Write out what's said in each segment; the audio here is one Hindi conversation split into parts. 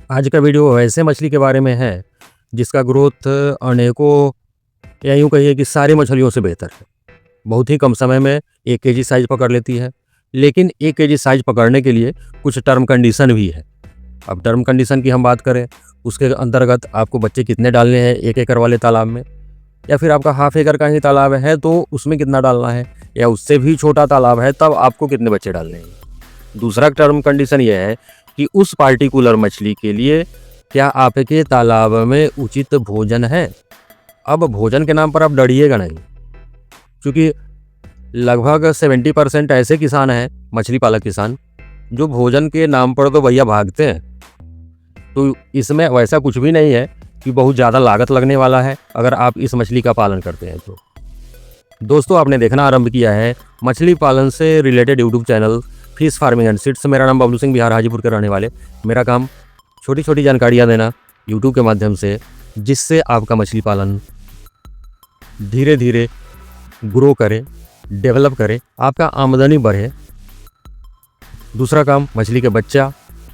आज का वीडियो ऐसे मछली के बारे में है जिसका ग्रोथ अनेकों या यूँ कहिए कि सारी मछलियों से बेहतर है। बहुत ही कम समय में 1 केजी साइज पकड़ लेती है। लेकिन 1 केजी साइज पकड़ने के लिए कुछ टर्म कंडीशन भी है। अब टर्म कंडीशन की हम बात करें, उसके अंतर्गत आपको बच्चे कितने डालने हैं 1 एकड़ वाले तालाब में, या फिर आपका हाफ एकड़ का ही तालाब है तो उसमें कितना डालना है, या उससे भी छोटा तालाब है तब आपको कितने बच्चे डालने हैं। दूसरा टर्म कंडीशन यह है कि उस पार्टिकुलर मछली के लिए क्या आपके तालाब में उचित भोजन है। अब भोजन के नाम पर आप डरिएगा नहीं, क्योंकि लगभग 70% ऐसे किसान हैं, मछली पालक किसान, जो भोजन के नाम पर तो भैया भागते हैं। तो इसमें वैसा कुछ भी नहीं है कि बहुत ज़्यादा लागत लगने वाला है अगर आप इस मछली का पालन करते हैं तो। दोस्तों, आपने देखना आरंभ किया है मछली पालन से related YouTube channel fish farming and seeds. मेरा नाम बबलू सिंह, बिहार हाजीपुर के रहने वाले। मेरा काम छोटी छोटी जानकारियाँ देना यूट्यूब के माध्यम से, जिससे आपका मछली पालन धीरे धीरे ग्रो करे, डेवलप करे, आपका आमदनी बढ़े। दूसरा काम, मछली के बच्चा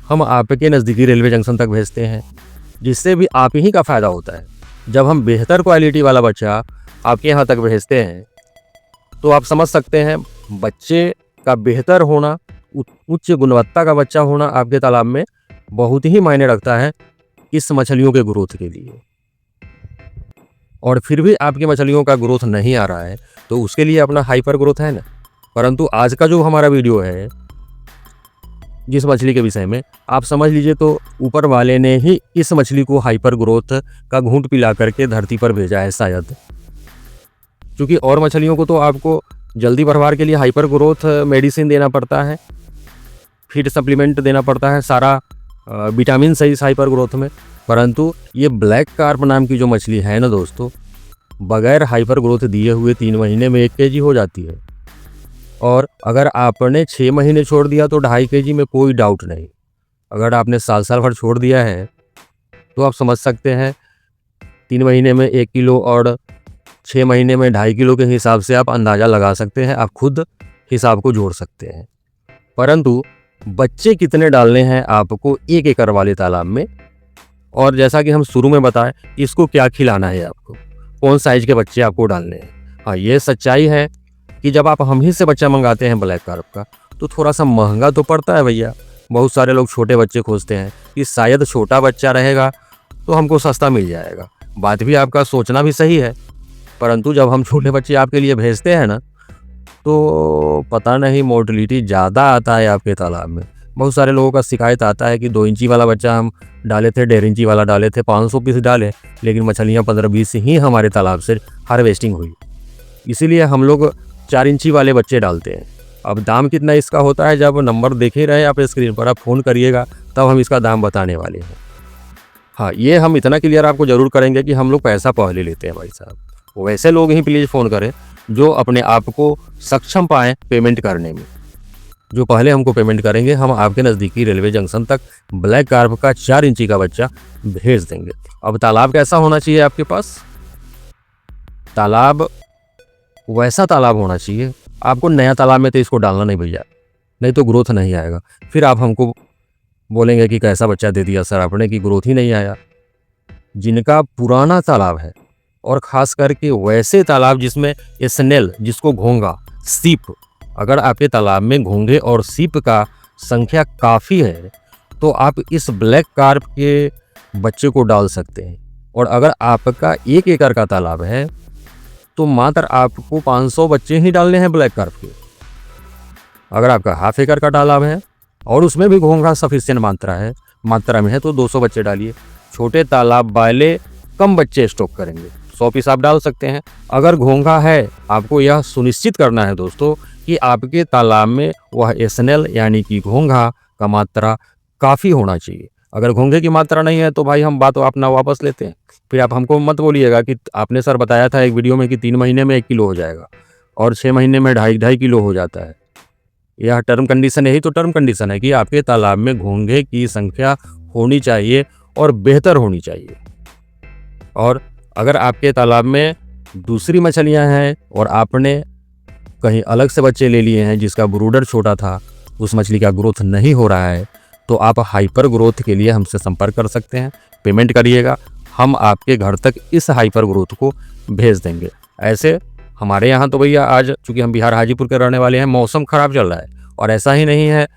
हम आपके नज़दीकी रेलवे जंक्शन तक भेजते हैं, जिससे भी आप ही का फ़ायदा होता है। जब हम बेहतर क्वालिटी वाला बच्चा आपके यहाँ तक भेजते हैं तो आप समझ सकते हैं बच्चे का बेहतर होना, उच्च गुणवत्ता का बच्चा होना आपके तालाब में बहुत ही मायने रखता है इस मछलियों के ग्रोथ के लिए। और फिर भी आपकी मछलियों का ग्रोथ नहीं आ रहा है तो उसके लिए अपना हाइपर ग्रोथ है ना। परंतु आज का जो हमारा वीडियो है जिस मछली के विषय में, आप समझ लीजिए तो ऊपर वाले ने ही इस मछली को हाइपर ग्रोथ का घूंट पिला करके धरती पर भेजा है शायद। क्योंकि और मछलियों को तो आपको जल्दी बढ़वार के लिए हाइपर ग्रोथ मेडिसिन देना पड़ता है, फीड सप्लीमेंट देना पड़ता है, सारा विटामिन सही इस हाइपर ग्रोथ में। परंतु ये ब्लैक कार्प नाम की जो मछली है ना दोस्तों, बगैर हाइपर ग्रोथ दिए हुए 3 महीने में 1 केजी हो जाती है। और अगर आपने 6 महीने छोड़ दिया तो 2.5 केजी में कोई डाउट नहीं। अगर आपने साल भर छोड़ दिया है तो आप समझ सकते हैं 3 महीने में 1 किलो और 6 महीने में 2.5 किलो के हिसाब से आप अंदाज़ा लगा सकते हैं, आप खुद हिसाब को जोड़ सकते हैं। परंतु बच्चे कितने डालने हैं आपको 1 एकड़ वाले तालाब में, और जैसा कि हम शुरू में बताएं, इसको क्या खिलाना है, आपको कौन साइज के बच्चे आपको डालने हैं। हाँ, ये सच्चाई है कि जब आप हम ही से बच्चा मंगाते हैं ब्लैक कार्प का तो थोड़ा सा महंगा तो पड़ता है भैया। बहुत सारे लोग छोटे बच्चे खोजते हैं कि शायद छोटा बच्चा रहेगा तो हमको सस्ता मिल जाएगा। बात भी आपका सोचना भी सही है, परंतु जब हम छोटे बच्चे आपके लिए भेजते हैं ना तो पता नहीं मोर्टेलिटी ज़्यादा आता है आपके तालाब में। बहुत सारे लोगों का शिकायत आता है कि 2 इंची वाला बच्चा हम डाले थे, 1.5 इंची वाला डाले थे, 500 पीस डाले, लेकिन मछलियाँ 15-20 ही हमारे तालाब से हार्वेस्टिंग हुई। इसीलिए हम लोग 4 इंची वाले बच्चे डालते हैं। अब दाम कितना इसका होता है, जब नंबर देखे रहे आप स्क्रीन पर, आप फ़ोन करिएगा तब हम इसका दाम बताने वाले हैं। हाँ, ये हम इतना क्लियर आपको ज़रूर करेंगे कि हम लोग पैसा पहले लेते हैं भाई साहब। वैसे लोग ही प्लीज़ फ़ोन करें जो अपने आप को सक्षम पाएँ पेमेंट करने में। जो पहले हमको पेमेंट करेंगे, हम आपके नज़दीकी रेलवे जंक्शन तक ब्लैक कार्प का 4 इंची का बच्चा भेज देंगे। अब तालाब कैसा होना चाहिए आपके पास? तालाब वैसा तालाब होना चाहिए, आपको नया तालाब में तो इसको डालना नहीं भैया, नहीं तो ग्रोथ नहीं आएगा। फिर आप हमको बोलेंगे कि कैसा बच्चा दे दिया सर आपने कि ग्रोथ ही नहीं आया। जिनका पुराना तालाब है, और ख़ास करके वैसे तालाब जिसमें स्नेल, जिसको घोंगा, सीप, अगर आपके तालाब में घोंगे और सीप का संख्या काफ़ी है तो आप इस ब्लैक कार्प के बच्चे को डाल सकते हैं। और अगर आपका 1 एकड़ का तालाब है तो मात्र आपको 500 बच्चे ही डालने हैं ब्लैक कार्प के। अगर आपका हाफ एकड़ का तालाब है और उसमें भी घोंघा सफिशिएंट मात्रा में है तो 200 बच्चे डालिए। छोटे तालाब वाले कम बच्चे स्टॉक करेंगे, 100 पीस आप डाल सकते हैं। अगर घोंघा है, आपको यह सुनिश्चित करना है दोस्तों कि आपके तालाब में वह एसएनएल यानी कि घोंघा का मात्रा काफ़ी होना चाहिए। अगर घोंघे की मात्रा नहीं है तो भाई हम बात अपना वापस लेते हैं। फिर आप हमको मत बोलिएगा कि आपने सर बताया था एक वीडियो में कि 3 महीने में 1 किलो हो जाएगा और 6 महीने में 2.5 किलो हो जाता है। यह टर्म कंडीशन, यही तो टर्म कंडीशन है कि आपके तालाब में घोंघे की संख्या होनी चाहिए और बेहतर होनी चाहिए। और अगर आपके तालाब में दूसरी मछलियां हैं और आपने कहीं अलग से बच्चे ले लिए हैं जिसका ब्रूडर छोटा था, उस मछली का ग्रोथ नहीं हो रहा है, तो आप हाइपर ग्रोथ के लिए हमसे संपर्क कर सकते हैं। पेमेंट करिएगा, हम आपके घर तक इस हाइपर ग्रोथ को भेज देंगे। ऐसे हमारे यहाँ तो भैया आज चूँकि हम बिहार हाजीपुर के रहने वाले हैं, मौसम ख़राब चल रहा है। और ऐसा ही नहीं है,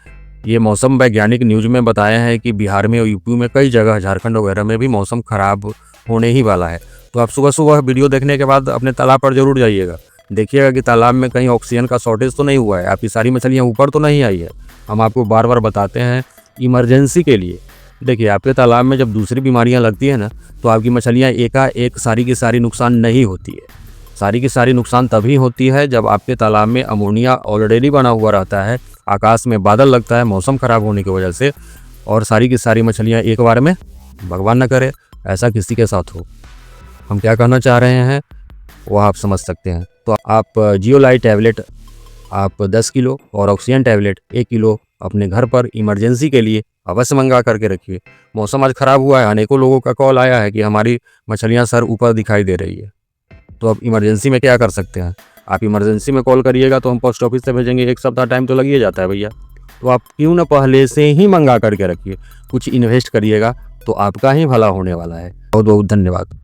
ये मौसम वैज्ञानिक न्यूज़ में बताया है कि बिहार में और यूपी में कई जगह, झारखंड वगैरह में भी मौसम ख़राब होने ही वाला है। तो आप सुबह सुबह वीडियो देखने के बाद अपने तालाब पर ज़रूर जाइएगा, देखिएगा कि तालाब में कहीं ऑक्सीजन का शॉर्टेज तो नहीं हुआ है, आपकी सारी मछलियाँ ऊपर तो नहीं आई है। हम आपको बार बार बताते हैं इमरजेंसी के लिए। देखिए, आपके तालाब में जब दूसरी बीमारियाँ लगती हैं ना, तो आपकी मछलियाँ एकाएक सारी की सारी नुकसान नहीं होती है। सारी की सारी नुकसान तभी होती है जब आपके तालाब में अमोनिया ऑलरेडी बना हुआ रहता है, आकाश में बादल लगता है मौसम ख़राब होने की वजह से, और सारी की सारी मछलियाँ एक बार में, भगवान न करे ऐसा किसी के साथ हो। हम क्या कहना चाह रहे हैं वो आप समझ सकते हैं। तो आप जियोलाइट टैबलेट आप 10 किलो और ऑक्सीजन टैबलेट 1 किलो अपने घर पर इमरजेंसी के लिए अवश्य मंगा करके रखिए। मौसम आज ख़राब हुआ है, अनेकों लोगों का कॉल आया है कि हमारी मछलियाँ सर ऊपर दिखाई दे रही है। तो अब इमरजेंसी में क्या कर सकते हैं, आप इमरजेंसी में कॉल करिएगा तो हम पोस्ट ऑफिस से भेजेंगे, 1 सप्ताह टाइम तो लग ही जाता है भैया। तो आप क्यों ना पहले से ही मंगा करके रखिए, कुछ इन्वेस्ट करिएगा तो आपका ही भला होने वाला है। बहुत बहुत धन्यवाद।